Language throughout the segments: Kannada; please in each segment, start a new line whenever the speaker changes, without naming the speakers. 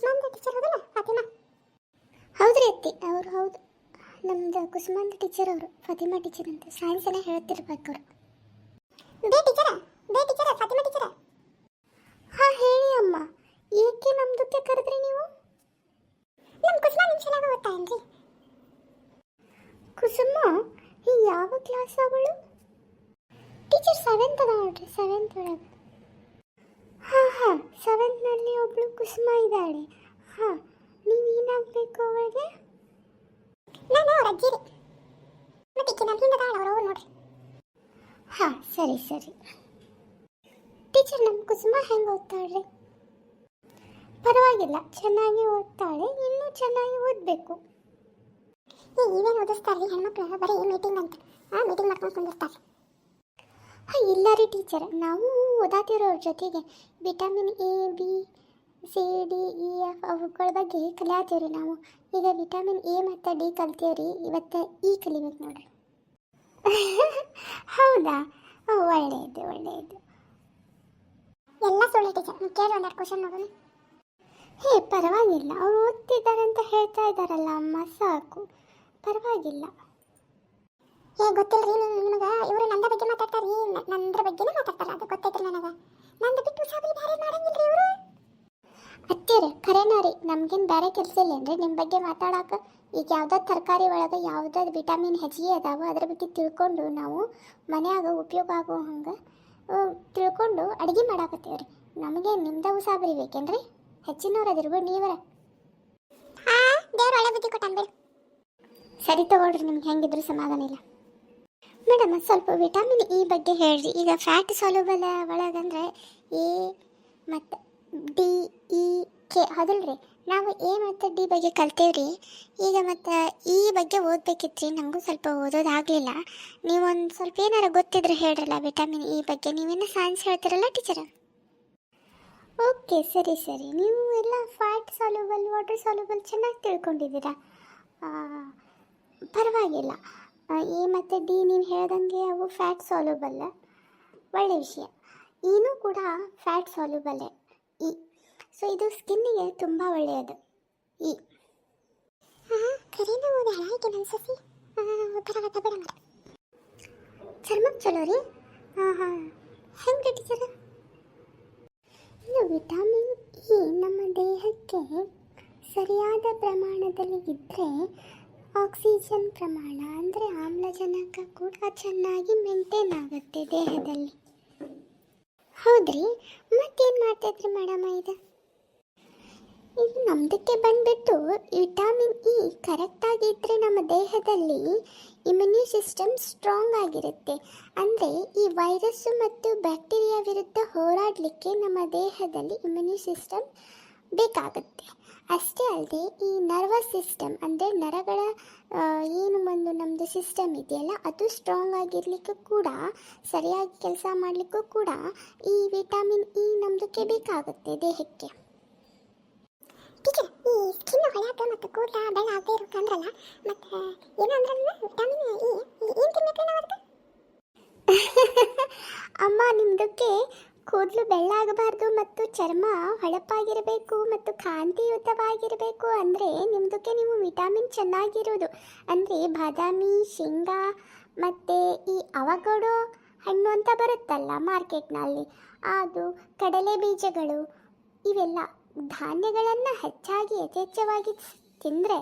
ಕುಸುಮಾಂದ್ರ ಟೀಚರ್ ಹೌದಲ್ಲ ಫಾತಿಮಾ? ಹೌದ್ರಿ ಅತ್ತಿ, ಅವ್ರು ಹೌದು. ನಮ್ದು ಕುಸುಮಾಂದ್ರ ಟೀಚರ್ ಅವರು, ಫಾತಿಮಾ ಟೀಚರ್ ಅಂತ ಸೈನ್ಸನ್ನೇ ಹೇಳ್ತಿರ್ಬೇಕು ಅವರು. ಬೇ ಟೀಚರ ಫಾತಿಮಾ ಟೀಚರ. ಹಾಂ ಹೇಳಿ ಅಮ್ಮ, ಏಕೆ ನಮ್ದಕ್ಕೆ ಕರೆದ್ರಿ ನೀವು? ನಮ್ಮ ಕುಸುಮಾ ನಿಮ್ಮ ಚೆನ್ನಾಗಿ ಓದ್ತಾ ಏನ್ರಿ? ಕುಸುಮ ಈ ಯಾವ ಕ್ಲಾಸ್ ಅವಳು? ಟೀಚರ್ 7th ಅದ ನೋಡ್ರಿ, 7th ಒಳಗೆ. ಹಾಂ ಸೆವೆಂತ್ನಲ್ಲಿ ಒಬ್ಳು ಕುಸುಮ ಇದ್ದಾಳೆ. ಹಾಂ, ನೀವು ಏನಾಗಬೇಕು ಅವಳಿಗೆ? ನಾನು ಅವ್ರ ಅಜ್ಜಿರಿ, ಮತ್ತೆ ಈಕೆ ನಮ್ಮ ಹಿಂದೆ ಅವ್ರವ್ರು ನೋಡ್ರಿ. ಹಾಂ ಸರಿ. ಟೀಚರ್, ನಮ್ಮ ಕುಸುಮ ಹೆಂಗೆ ಓದ್ತಾಳ್ರಿ? ಪರವಾಗಿಲ್ಲ, ಚೆನ್ನಾಗಿ ಓದ್ತಾಳೆ, ಇನ್ನೂ ಚೆನ್ನಾಗಿ ಓದಬೇಕು. ಇವೇನು ಓದಿಸ್ತಾರೆ ಹೆಣ್ಮಕ್ಳು? ಬರೀ ಮೀಟಿಂಗ್ ಅಂತ ಮೀಟಿಂಗ್ ಮಾಡ್ಕೊಂಡು ಕುಂದಿರ್ತಾರೆ. ಇಲ್ಲ ರೀ ಟೀಚರ್, ನಾವು ಓದಾತಿರೋರ ಜೊತೆಗೆ vitamin A B C D E F ಅವುಗಳ ಬಗ್ಗೆ ಕಲಿಯಾತೀವ್ರಿ ನಾವು. ಈಗ ವಿಟಮಿನ್ ಎ ಮತ್ತು ಡಿ ಕಲ್ತೀವ್ರಿ, ಇವತ್ತು ಇ ಕಲಿಬೇಕು ನೋಡ್ರಿ. ಹೌದಾ? ಒಳ್ಳೆಯದು. ಎಲ್ಲ ಸುಳ್ಳು ಟೀಚರ್, ಕೇಳಿ ಒಂದೆರಡು ಕ್ವಶನ್ ನೋಡೋಣ. ಪರವಾಗಿಲ್ಲ, ಅವ್ರು ಓದ್ತಿದ್ದಾರೆ ಅಂತ ಹೇಳ್ತಾ ಇದ್ದಾರಲ್ಲ ಅಮ್ಮ, ಸಾಕು, ಪರವಾಗಿಲ್ಲ. ಗೊತ್ತಿಲ್ಲ ರೀ ನಿಮಗೆ, ಇವರು ನಂದ ಬಗ್ಗೆ ಮಾತಾಡ್ತಾರೆ ರೀ, ನಂದ್ರ ಬಗ್ಗೆನೇ ಮಾತಾಡ್ತಾರೆ, ಅದು ಗೊತ್ತೈತ್ರಿ ನನಗೆ. ನಂದು ಬಿಟ್ಟು ಸಾಬಿ ಬೇರೆ ಮಾಡಂಗಿಲ್ಲ ರೀ ಇವರು. ಅತ್ತೇರಿ ಖರೇನಾ ರೀ, ನಮ್ಗೇನು ಬೇರೆ ಕೆಲಸ ಇಲ್ಲೇನ್ರಿ ನಿಮ್ಮ ಬಗ್ಗೆ ಮಾತಾಡೋಕೆ? ಈಗ ಯಾವುದೋ ತರಕಾರಿ ಒಳಗೆ ಯಾವುದೋ ವಿಟಮಿನ್ ಹೆಚ್ಚಿಗೆ ಅದಾವ ಅದ್ರ ಬಗ್ಗೆ ತಿಳ್ಕೊಂಡು ನಾವು ಮನ್ಯಾಗ ಉಪಯೋಗ ಆಗೋ ಹಂಗೆ ತಿಳ್ಕೊಂಡು ಅಡುಗೆ ಮಾಡಾಕತ್ತೀವ್ರಿ. ನಮಗೆ ನಿಮ್ದು ಉಸಾಬರಿ ಬೇಕೇನ್ರಿ? ಹೆಚ್ಚಿನವ್ರು ಅದಿರ್ಬೋದು ನೀವರ. ದೇವ್ರು ಒಳ್ಳೆ ಬುದ್ಧಿ ಕೊಟ್ಟಾನ್ಬಿಡು. ಸರಿ ತಗೊಳ್ರಿ, ನಿಮ್ಗೆ ಹೆಂಗಿದ್ರು ಸಮಾಧಾನ ಇಲ್ಲ. ಮೇಡಮ್, ಸ್ವಲ್ಪ ವಿಟಮಿನ್ ಇ ಬಗ್ಗೆ ಹೇಳ್ರಿ. ಈಗ ಫ್ಯಾಟ್ ಸಾಲ್ಯುಬಲ್ ಒಳಗಂದ್ರೆ ಎ ಮತ್ತು ಡಿ ಇ ಕೆ ಹೌದಲ್ರಿ? ನಾವು ಎ ಮತ್ತು ಡಿ ಬಗ್ಗೆ ಕಲ್ತೇವ್ರಿ. ಈಗ ಮತ್ತು ಈ ಬಗ್ಗೆ ಓದಬೇಕಿತ್ತು ರೀ, ನನಗೂ ಸ್ವಲ್ಪ ಓದೋದಾಗಲಿಲ್ಲ. ನೀವೊಂದು ಸ್ವಲ್ಪ ಏನಾರು ಗೊತ್ತಿದ್ರೆ ಹೇಳ್ರಲ್ಲ ವಿಟಮಿನ್ ಇ ಬಗ್ಗೆ. ನೀವೇನು ಸೈನ್ಸ್ ಹೇಳ್ತೀರಲ್ಲ ಟೀಚರ? ಓಕೆ, ಸರಿ. ನೀವು ಎಲ್ಲ ಫ್ಯಾಟ್ ಸಾಲ್ಯುಬಲ್, ವಾಟರ್ ಸಾಲ್ಯುಬಲ್ ಚೆನ್ನಾಗಿ ತಿಳ್ಕೊಂಡಿದ್ದೀರಾ, ಪರವಾಗಿಲ್ಲ. ಎ ಮತ್ತು ಡಿ ನೀವು ಹೇಳ್ದಂಗೆ ಅವು ಫ್ಯಾಟ್ ಸಾಲ್ಯುಬಲ್, ಒಳ್ಳೆಯ ವಿಷಯ. ಏನೂ ಕೂಡ ಫ್ಯಾಟ್ ಸಾಲ್ಯುಬಲ್ಲೇ ಇ. ಸೊ ಇದು ಸ್ಕಿನ್ನಿಗೆ ತುಂಬ ಒಳ್ಳೆಯದು ಇ. ಕರೀನ ಓದಿ ಹಾಳಾಯ್ಕೆ ನನ್ನ ಸಸಿ ಬರಗತ್ತ ಬೇಡ ಮಾಡಿ ಚರ್ಮಕ್ಕೆ ಚಲೋ ರೀ. ಹೆಂಗೆ ಟೀಚರ? ಇನ್ನು ವಿಟಮಿನ್ ಇ ನಮ್ಮ ದೇಹಕ್ಕೆ ಸರಿಯಾದ ಪ್ರಮಾಣದಲ್ಲಿ ಇದ್ದರೆ ಆಕ್ಸಿಜನ್ ಪ್ರಮಾಣ ಅಂದರೆ ಆಮ್ಲಜನಕ ಕೂಡ ಚೆನ್ನಾಗಿ ಮೇಂಟೈನ್ ಆಗುತ್ತೆ ದೇಹದಲ್ಲಿ. ಹೌದ್ರಿ, ಮತ್ತೇನು ಮಾಡ್ತೈತ್ರಿ ಮೇಡಮ್ ಇದು? ನಮ್ಮದಕ್ಕೆ ಬಂದುಬಿಟ್ಟು ವಿಟಮಿನ್ ಇ ಕರೆಕ್ಟಾಗಿದ್ದರೆ ನಮ್ಮ ದೇಹದಲ್ಲಿ ಇಮ್ಯುನಿ ಸಿಸ್ಟಮ್ ಸ್ಟ್ರಾಂಗ್ ಆಗಿರುತ್ತೆ. ಅಂದರೆ ಈ ವೈರಸ್ಸು ಮತ್ತು ಬ್ಯಾಕ್ಟೀರಿಯಾ ವಿರುದ್ಧ ಹೋರಾಡಲಿಕ್ಕೆ ನಮ್ಮ ದೇಹದಲ್ಲಿ ಇಮ್ಯುನಿ ಸಿಸ್ಟಮ್ ಬೇಕಾಗುತ್ತೆ. ಅಷ್ಟೇ ಅಲ್ಲದೆ ಈ ನರ್ವಸ್ ಸಿಸ್ಟಮ್ ಅಂದರೆ ನರಗಳ ಏನು ಒಂದು ನಮ್ಮದು ಸಿಸ್ಟಮ್ ಇದೆಯಲ್ಲ, ಅದು ಸ್ಟ್ರಾಂಗ್ ಆಗಿರಲಿಕ್ಕೂ ಕೂಡ, ಸರಿಯಾಗಿ ಕೆಲಸ ಮಾಡಲಿಕ್ಕೂ ಕೂಡ ಈ ವಿಟಮಿನ್ ಇ ನಮ್ಮದಕ್ಕೆ ಬೇಕಾಗುತ್ತೆ ದೇಹಕ್ಕೆ. ಟೀಚರ್, ಈ ಸ್ಕಿನ್ ಹೊಳ್ಯಾಕ ಮತ್ತು ಕೂದಲ ಬೆಳ್ಳ ಆಗದೆ ಇರೋಕಂದ್ರಲ್ಲ, ಮತ್ತು ಏನಂದ್ರಲ್ಲ ವಿಟಮಿನ್ ಇ ಏನು ತಿನ್ನಬೇಕು ನಾವು? ಅಮ್ಮ, ನಿಮ್ಮದಕ್ಕೆ ಕೂದಲು ಬೆಳ್ಳಾಗಬಾರ್ದು ಮತ್ತು ಚರ್ಮ ಹೊಳಪಾಗಿರಬೇಕು ಮತ್ತು ಕಾಂತಿಯುತವಾಗಿರಬೇಕು ಅಂದರೆ ನಿಮ್ಮದಕ್ಕೆ ನೀವು ವಿಟಮಿನ್ ಚೆನ್ನಾಗಿರೋದು ಅಂದರೆ ಬಾದಾಮಿ, ಶೇಂಗಾ ಮತ್ತು ಈ ಅವಗಡೋ ಹಣ್ಣು ಅಂತ ಬರುತ್ತಲ್ಲ ಮಾರ್ಕೆಟ್ನಲ್ಲಿ, ಅದು ಕಡಲೆ ಬೀಜಗಳು, ಇವೆಲ್ಲ ಧಾನ್ಯಗಳನ್ನು ಹೆಚ್ಚಾಗಿ ಯಥೇಚ್ಛವಾಗಿ ತಿಂದರೆ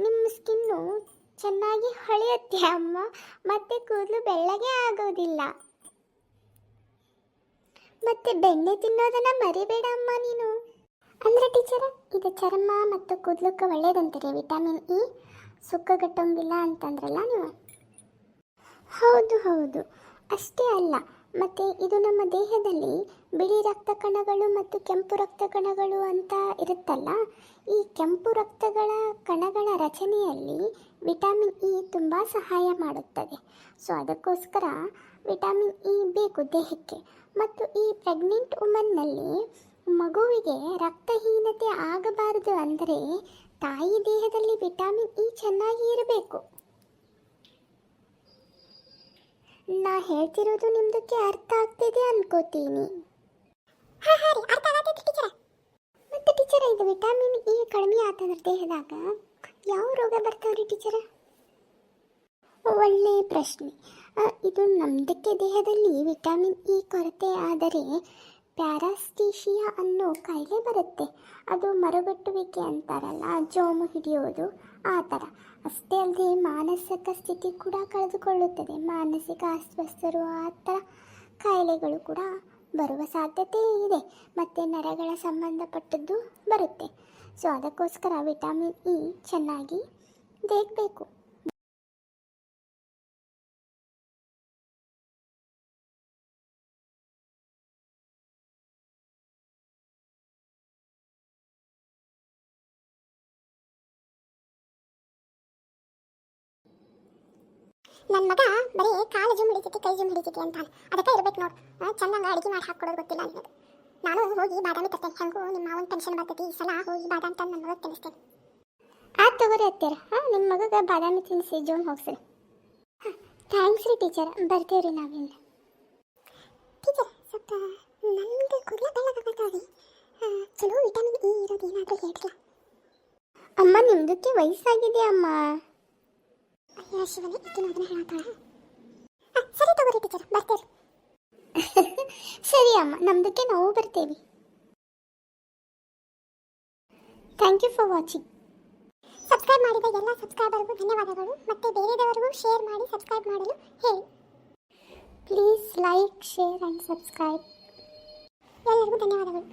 ನಿಮ್ಮ ಸ್ಕಿನ್ನು ಚೆನ್ನಾಗಿ ಹೊಳೆಯುತ್ತೆ ಅಮ್ಮ, ಮತ್ತು ಕೂದಲು ಬೆಳ್ಳಗೆ ಆಗೋದಿಲ್ಲ. ಮತ್ತೆ ಬೆಣ್ಣೆ ತಿನ್ನೋದನ್ನ ಮರಿಬೇಡ ಅಮ್ಮ ನೀನು. ಅಂದರೆ ಟೀಚರ, ಇದು ಚರ್ಮ ಮತ್ತು ಕೂದಲಕ್ಕೆ ಒಳ್ಳೇದಂತೀರಿ ವಿಟಮಿನ್ ಇ, ಸುಕ್ಕಗಟ್ಟೋಂಗಿಲ್ಲ ಅಂತಂದ್ರಲ್ಲ ನೀವು? ಹೌದು. ಅಷ್ಟೇ ಅಲ್ಲ, ಮತ್ತು ಇದು ನಮ್ಮ ದೇಹದಲ್ಲಿ ಬಿಳಿ ರಕ್ತ ಕಣಗಳು ಮತ್ತು ಕೆಂಪು ರಕ್ತ ಕಣಗಳು ಅಂತ ಇರುತ್ತಲ್ಲ, ಈ ಕೆಂಪು ರಕ್ತಗಳ ಕಣಗಳ ರಚನೆಯಲ್ಲಿ ವಿಟಮಿನ್ ಇ ತುಂಬ ಸಹಾಯ ಮಾಡುತ್ತದೆ. ಸೊ ಅದಕ್ಕೋಸ್ಕರ ವಿಟಮಿನ್ ಇ ಬೇಕು ದೇಹಕ್ಕೆ. ಮತ್ತು ಈ ಪ್ರೆಗ್ನೆಂಟ್ ವುಮನ್ನಲ್ಲಿ ಮಗುವಿಗೆ ರಕ್ತಹೀನತೆ ಆಗಬಾರದು ಅಂದರೆ ತಾಯಿ ದೇಹದಲ್ಲಿ ವಿಟಮಿನ್ ಇ ಚೆನ್ನಾಗಿ ಇರಬೇಕು. ನಾ ಹೇಳ್ತಿರೋದು ನಿಮ್ದಕ್ಕೆ ಅರ್ಥ ಆಗ್ತಿದೆ ಅನ್ಕೋತೀನಿ. ಮತ್ತು ಟೀಚರ್ ಇದು ವಿಟಮಿನ್ ಇ ಕಡಿಮೆ ಆತಂದ್ರೆ ದೇಹದಾಗ ಯಾವ ರೋಗ ಬರ್ತಾವ್ರಿ ಟೀಚರ? ಒಳ್ಳೆಯ ಪ್ರಶ್ನೆ. ಇದು ನಮ್ಮದಕ್ಕೆ ದೇಹದಲ್ಲಿ ವಿಟಮಿನ್ ಇ ಕೊರತೆ ಆದರೆ ಪ್ಯಾರಾಸ್ಟೀಶಿಯಾ ಅನ್ನೋ ಕಾಯಿಲೆ ಬರುತ್ತೆ. ಅದು ಮರಗಟ್ಟುವಿಕೆ ಅಂತಾರಲ್ಲ, ಜೋಮು ಹಿಡಿಯೋದು ಆ ಥರ. ಅಷ್ಟೇ ಅಲ್ಲದೆ ಮಾನಸಿಕ ಸ್ಥಿತಿ ಕೂಡ ಕಳೆದುಕೊಳ್ಳುತ್ತದೆ. ಮಾನಸಿಕ ಅಸ್ವಸ್ಥರು ಆ ಥರ ಕಾಯಿಲೆಗಳು ಕೂಡ ಬರುವ ಸಾಧ್ಯತೆ ಇದೆ. ಮತ್ತು ನರಗಳ ಸಂಬಂಧಪಟ್ಟದ್ದು ಬರುತ್ತೆ. ಸೊ ಅದಕ್ಕೋಸ್ಕರ ವಿಟಮಿನ್ ಇ ಚೆನ್ನಾಗಿ ಬೇಕು.
ನನ್ನ ಮಗ ಬರೀ ಕಾಲು ಜುಮ್ ಹಿಡಿತೈತಿ ಕೈ ಜುಮ್ ಹಿಡಿತೈತಿ ಅಂತಾನೆ. ಅದಕ್ಕೆ ಇರ್ಬೇಕು ನೋಡು, ಚಂದಂಗ ಅಡಿಗೆ ಮಾಡಿ ಹಾಕೊಡೋದು ಗೊತ್ತಿಲ್ಲ ನಿನಗೆ. ನಾನು ಹೋಗಿ ಬಾದಾಮಿ ತರ್ತೇನೆ. ಹೆಂಗೂ ನಿಮ್ಮ ಮಾವನ ಟೆನ್ಷನ್ ಬರ್ತೈತಿ, ಈ ಸಲ ಹೋಗಿ ಬಾದಾಮಿ ತಂದು ನನ್ನ ಮಗಗೆ ತಿನ್ನಿಸ್ತೇನೆ.
ತಗೋರಿ ಅತ್ತೀರ. ನಿಮ್ಮ ಮಗಗೆ ಬಾದಾಮಿ ತಿನ್ನಿಸಿ ಜೋನ್ ಹೋಗ್ಸಿರಿ. ಥ್ಯಾಂಕ್ಸ್ ರೀ ಟೀಚರ್, ಬರ್ತೀವ್ರಿ ನಾವಿನ್ನು.
ಟೀಚರ್ ಸ್ವಲ್ಪ ನನಗೆ ಕೂದಲ ಬೆಳ್ಳಗಾಗತ್ತಾವ್ರಿ, ಚಲೋ ವಿಟಮಿನ್ ಇ ಇರೋದು ಏನಾದರೂ ಹೇಳ್ರಲ್ಲ.
ಅಮ್ಮ ನಿಮ್ದಕ್ಕೆ ವಯಸ್ಸಾಗಿದೆ ಅಮ್ಮ.
ಅಯ್ಯೋ ಶಿವನೇ, ಈಕಿನ ಅದನ್ನ ಹೇಳತ್ತಾಳ. ಸರಿ ತಗೋರಿ ಟೀಚರ್, ಬರ್ತೇವೆ.
ಸರಿ ಅಮ್ಮ, ನಮ್ದಕ್ಕೆ ನಾವು ಬರ್ತೇವೆ. Thank you for watching.
Subscribe ಮಾಡಿದ ಎಲ್ಲ ಸಬ್ಸ್ಕ್ರೈಬರ್ಗೂ ಧನ್ಯವಾದಗಳು. ಮತ್ತೆ ಬೇರೆದವರಿಗೂ ಶೇರ್ ಮಾಡಿ ಸಬ್ಸ್ಕ್ರೈಬ್ ಮಾಡಲು ಹೇಳಿ.
Please like, share and subscribe.
ಎಲ್ಲರಿಗೂ ಧನ್ಯವಾದಗಳು.